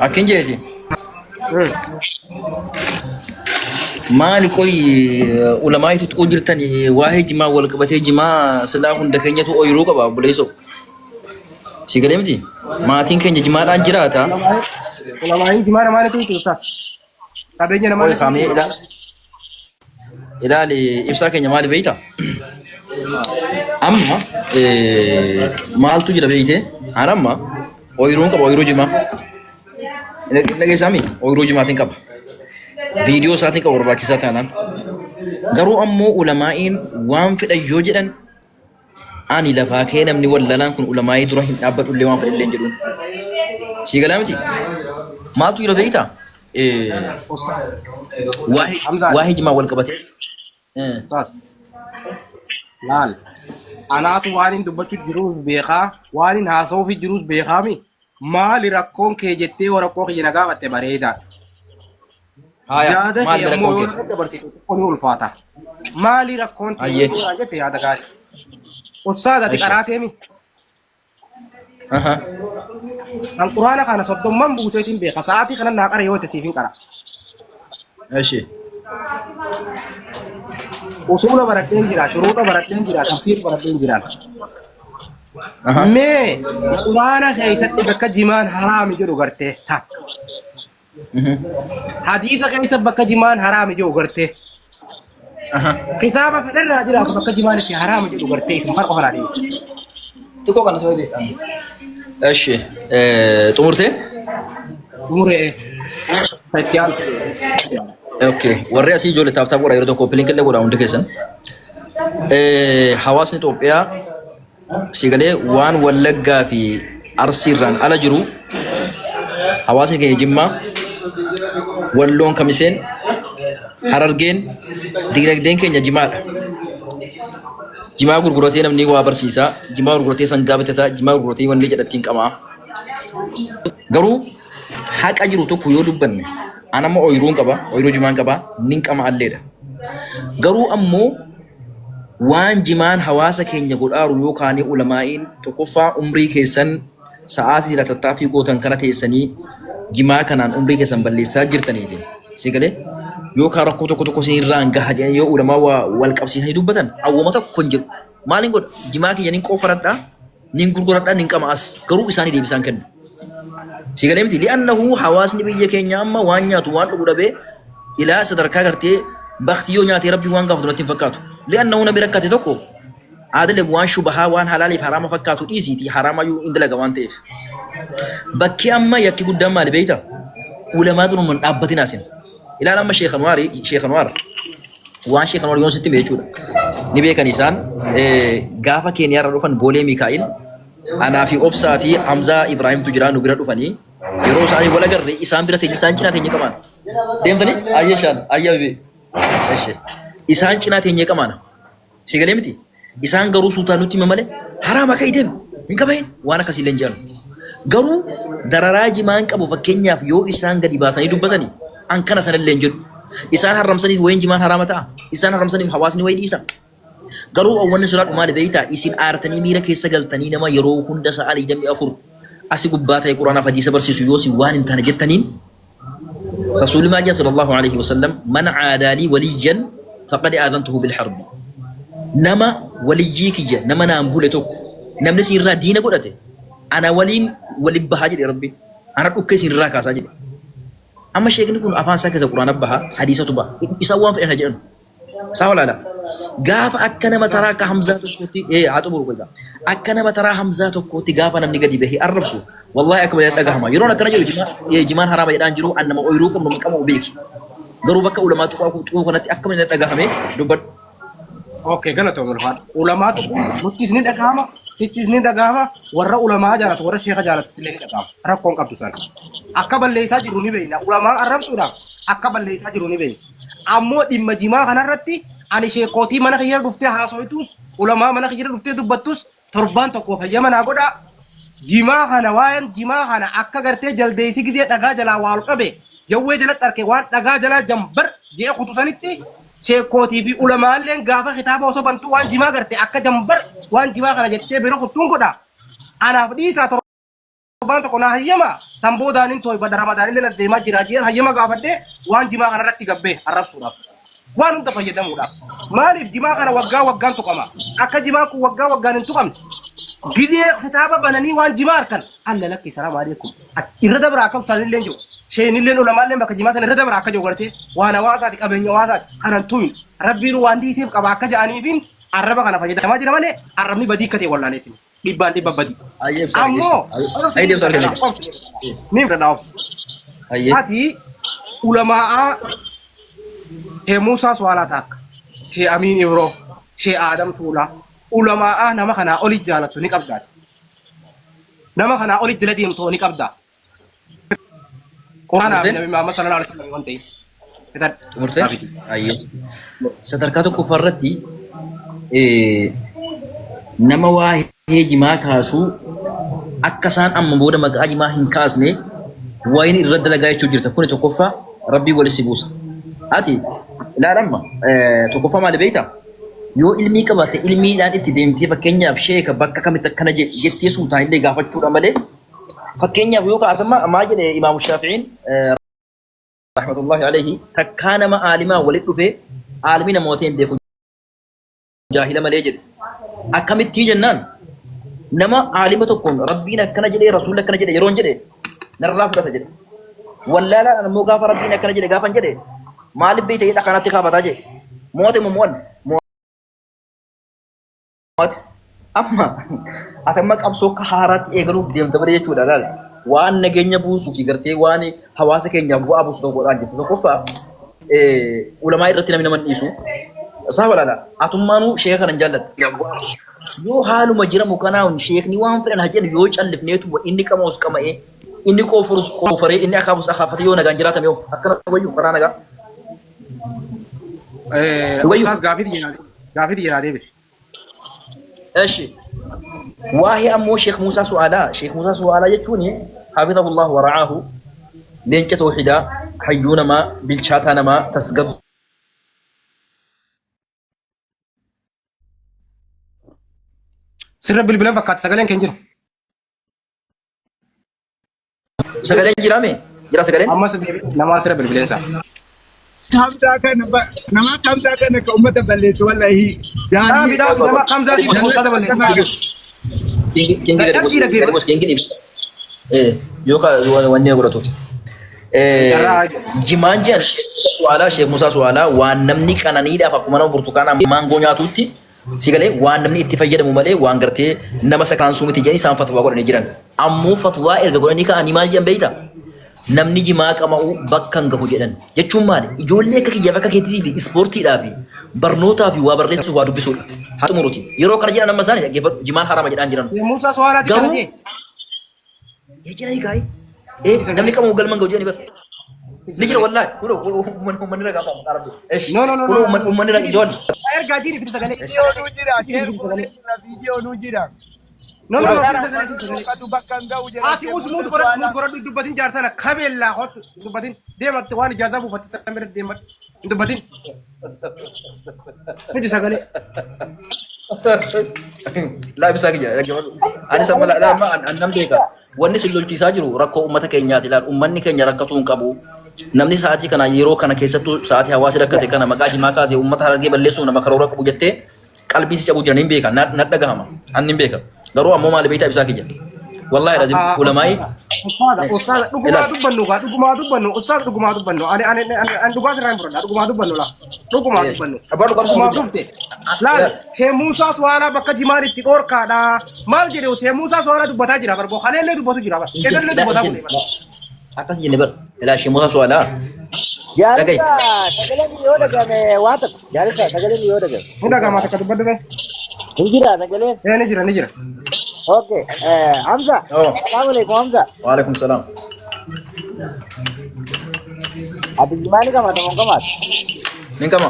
أكين جيتي مالي كوي علماء تقول جرتني واحد جماعة ولا كبتة جماعة سلاهم دكانية تو أيروك أبا بوليسو سيكلمتي ما تين جماعة أنجراتا ulama ini gimana mana tuh ustaz tabenya كوي mana tuh خامي إلى إبسا كينيا مالي بيتا أما مال تجرا بيته أرامما أيرون كبا أيرو جماعة لكن سامي أيرو جماعة تين كبا فيديو ساتي كبا بربا كيسا تانان غرو أمو علماء وان في الجوجران أني لفا كينا من ولالان كن علماء درهم أبد اللي وان في اللينجرون سيغلامتي ما تجرا بيتا ustaz واحد جماعة والكبتة ustaz laal anaatu waan hin dubbachuu jiruuf beekaa waan hin haasa'uuf jiruuf beekaami maali rakkoon kee jettee waraqqoo kiyya na gaafatte bareedaa هايا yaada ما kee أدري ammoo yoo كونك na dabarsitu tokko ni ulfaata maali rakkoon أيه tee jette yaada gaarii ustaaz ati إيش qaraateemi أها kan quraana kana soddomman buuseetiin beeka sa'aatii kana naa qara yoo ta'e siif hin qara إيش usula baradheen jira shuruuxa baradheen jira tafsiir baradheen jiraan أها mee quraana keessatti bakka jimaan haraami jedhu gartee takka hadiisa keessa bakka jimaan haraami jedhu gartee أها kitaaba fedharraa jiraatu bakka jimaan itti haraami jedhu gartee isin farqa kanaa deemsa تكو كان سوي إيش تمرتي umuree tattiyaan أوكي وري أسي جولة تاب تاب ورا يردو كوبلين كله ورا عندك إنسان حواس نتوبيا سيغلي وان ولغا في أرسيران على جرو حواس كي جمّا ولون كمسين حررجين ديرك كي جمال جماع غرغرتين نمني وابر سيسا جماع غرغرتين سنجابتة جماع غرغرتين ونلي جدتين كما غرو حق أجرو تو كيو دبن أنا ما أيرون كبا أيرو جمان كبا نين كما الليلة غرو أمو وان جمان حواسا كين يقول يو كاني علماء تكفى عمري كيسن ساعات لا تتافي قوتن كانت يسني جما كانان عمري كيسن بلسا جرتني دي سيغلي يو كارا كوتو كوتو كوسين ران غاجان يو علماء والقبسين هي دبتن او متا كونجر مالين غود جما كي ينين كوفردا نين غرغردا نين كماس غرو بيساني دي بيسان كن سيغلي متي لانه حواس نبي كينيا اما وانيات وان دبه الى صدركا غرتي بختيو نياتي ربي وان غفدو فكاتو لانه نبي ركاتي توكو عادل وان شبهه وان حلال حرام فكاتو ايزيتي حرام يو اندلا غوانتيف بكي اما يكي قدام مال بيتا علماء من ابتي ناسين الى لما شيخ انوار وان شيخ انوار يون ستي بيچو نبي كنيسان غافا كينيا رفن بولي ميكائيل انا في اوبسا في حمزه ابراهيم تجران نبي رفني يرو ساني ولا غير اسام بيرتي انسان چنا تني كمان ديمتني ايشان ايا بي ايش اسان چنا تني كمان سيغلمتي اسان غرو سلطانوتي ممله حرام كايدم انكبين وانا كسيلن جان غرو درراجي مان قبو فكنيا يو اسان غدي باساني دبتني an kana sanan lenjud isan haramsani wayin jiman haramata isan haramsani hawasni wayi isa garu wannan surat umma da baita isin artani mira ke sagaltani nama yaro hunda sa ali dami afur asi gubbata qur'ana hadisa barsisu yosi wanin tan jettanin rasul ma sallallahu alaihi wasallam man adali waliyan faqad adantuhu bil harb nama waliyiki nama na ambule to namni sirra dina godate ana walin walibbahaji rabbi ana dukke sirra kasaji أما شيء كنكون أفان ساكت القرآن بها حديثة بها يسوون في الهجرة صح ولا لا؟ قاف أكنا ما ترى كحمزة كوتي إيه عاتبوا كذا أكنا ما ترى حمزة كوتي قاف أنا بنيجي به الربسو والله أكبر يتلاقاهما يرون أكنا جلو جمان حرام يدان جلو أنما أيروكم من كم أبيك قروبك علماء تقول كنت أكمل يتلاقاهما دبر اوكي غلطه مرفات علماء متيسني دغاما سيتيسني دغاما ورا علماء جالت ورا شيخ جالت تلني دغام ركون قبطسان اكبل ليس جروني بينا علماء عرب سودا اكبل ليس جروني بين امو دم جما خنرتي اني شيخوتي من خير دفتي حاسويتوس علماء من خير دفتي دبتوس تربان تكو فيمنا غدا جما خنا وين جما خنا اكا غرتي جلديسي غزي دغا جلا والقبه جوي جلت تركي وان دغا جلا جمبر جي خطوسانيتي شيخوتي في علماء لين غافا خطابه وسو بنتو وان جما غرتي اكا جمبر وان جما خنا جتي بيرو خطون غدا انا فدي ساتو torbaan tokko naa hayyama samboodaanin tooy badda ramadaanillee nas deemaa jira jeen hayyama gaafadhee waan jimaa kanarratti gabbee arrabsuudhaaf waan hunda fayyadamuudhaaf maaliif jimaa kana waggaan tuqama akka jimaa kun waggaan hin tuqamne gizee kitaaba bananii waan jimaa harkan alla lakki salaam alaykum irra dabraa akka uffatanillee jiru sheenillee ulamaallee bakka jimaa sana irra dabraa akka jiru gartee waan hawaasaati qabeenya hawaasaati kanan tuyin rabbiin waan dhiiseef qaba akka jedhaniifin arraba kana fayyadamaa jira malee arrabni badii akka ta'e wallaaleetiin dhibbaan dhibba badii ammoo niin fedhaaf ati ulamaa Shee Muusaa Suwaalaa takka Shee Amiin Ibroo Shee Aadam Tuulaa ulamaa nama kanaa oli jaalattu ni qabdaati nama kanaa oli jala deemtoo ni qabdaa Quraanaa fi Nabi Muhammad sallallahu alaihi wasallam waan ta'eef murtee sadarkaa tokko farratti nama waa jimaa kaasuu akka isaan amma booda maqaa jimaa hin kaasne wayin irra dalagaa jechuu jirta kun tokkoffaa rabbii walitti buusa ati ilaalamma tokkoffaa maali beektaa yoo ilmii qabaate ilmiidhaan itti deemtee fakkeenyaaf sheeka bakka kamitti akkana jettee suutaan illee gaafachuudha malee fakkeenyaaf yoo kaa'atama maa jedhe imaamu Shaafi'iin rahmatullahi alayhi takkaa nama aalimaa walitti dhufee aalimii namoota hin beeku jaahila malee jedhe akkamitti jennaan nama aalima tokkoon rabbiin akkana jedhee rasuulli akkana jedhe yeroon jedhe narraa fudhata jedhe wallaalaan ammoo gaafa rabbiin akkana jedhe gaafan jedhe maaliif beeyta jedha kanatti kaafataa jedhe moote mo'an moote amma atamma qabsoo akka haaraatti eegaluuf deemta bare jechuudha laala waan nageenya buusuu fi gartee waan hawaasa keenyaaf bu'aa buusu tokkodhaan jirtu tokkoffaa ulamaa irratti namni nama dhiisu saaba laala atummaanuu sheeka kana hin jaallatte yoo haaluma jiramu kanaa'uun sheekni waan fedhan hajjan yoo callifneetu inni qamaus qama'ee inni qoofurus qoofaree inni akaafus akaafate yoo nagaan jiraatame yoo akkana wayyu karaa nagaa. Ustaas gaafii jiraatee bisi. Eshi waahi ammoo Sheek Muusaa Su'aalaa jechuun hafizahu Allah wa ra'aahu leenca tawxiidaa hayyuu namaa bilchaataa namaa tasgabbii. Sirra bilbilan fakkaata sagaleen keenya jiru. Sagaleen jiraame? Jira sagaleen? Ammas nama sirra bilbileensa. Kamsaa kana nama kamsaa kana ka ummata balleessu wallahi. Nama kamsaati ummata balleessu. Wanni godhatu. Jimaan jiran Sheek Muusaa Su'aalaa waan namni qananiidhaaf akkuma nama burtukaanaa maangoo nyaatutti sigalee waan namni itti fayyadamu malee waan gartee nama sakaansuu miti jedhanii isaan fatwaa godhanii jiran. Ammoo fatwaa erga godhanii ka'anii maal jedhan beeyta? Namni jimaa qama'u bakka hin gahu jedhan. Jechuun maali? Ijoollee akka kiyyaaf akka keetii fi ispoortiidhaa fi barnootaa fi waa barreessuuf waa dubbisuudha. Haa xumuruuti. Yeroo kana jedhan amma isaanii dhaggeeffatu jimaan harama jedhaan jiran. Muusaa Su'aalaati kana jee. Jedhanii kaa'e. Namni qama'u galman gahu jedhanii bara. Ni jira wallahi. Kuno uummanni ragaa fa'a maqaa rabbi. No. Kuno uummanni ragaa ijoollee. Ergaa jiini fiti sagalee. Viidiyoo nu jira. No. Ati usmuut godhadhu dubbatin jaarsana kabeellaa hottu dubbatin deematti waan ijaazaa buufatte samira deematti dubbatin. Fiti sagalee. Laa bisaa kiyya dhaggeeffatu. Ani sama lama annam beeka. Wanni si lolchiisaa jiru rakkoo uummata keenyaati ilaal. Uummanni keenya rakkatuu hin qabu. Namni sa'aatii kana yeroo kana keessattuu sa'aatii hawaasi rakkate kana maqaa jimaa kaasee uummata harargee balleessuuf nama karoora qabu jettee qalbii si cabuu jiran hin beeka. Na dhagahama. Ani hin beeka. Garuu ammoo maali beektaa ibsaa kiyya. Wallahi lazim ulamaa'i. Ustaaza dhugumaa dubbannu. Ustaaza dhugumaa dubbannu. Ani dhugaa sirraa hin fudhanna. Dhugumaa dubbannu laa. Dhugumaa dubbannu. Dhugumaa dubte. Laal Sheek Muusaa Su'aalaa bakka jimaan itti dhoorkaadha. Maal jedhe Sheek Muusaa Su'aalaa dubbataa jira barbo. Kaleellee dubbatu jira bar. Eegallee dubbataa kun bara. Akkas jenne bar. Ilaa Sheek Muusaa Su'aalaa. Jaalata sagaleen yoo dhagame waa takka. Jaalata sagaleen yoo dhagame. Ni dhagamaa takka dubbadhu bee. Ni jira sagaleen. Ni jira. Okay. Hamza. Assalamualaikum Hamza. Waalaikum salam. Ati gimana kamu teman kamu? Ning kama.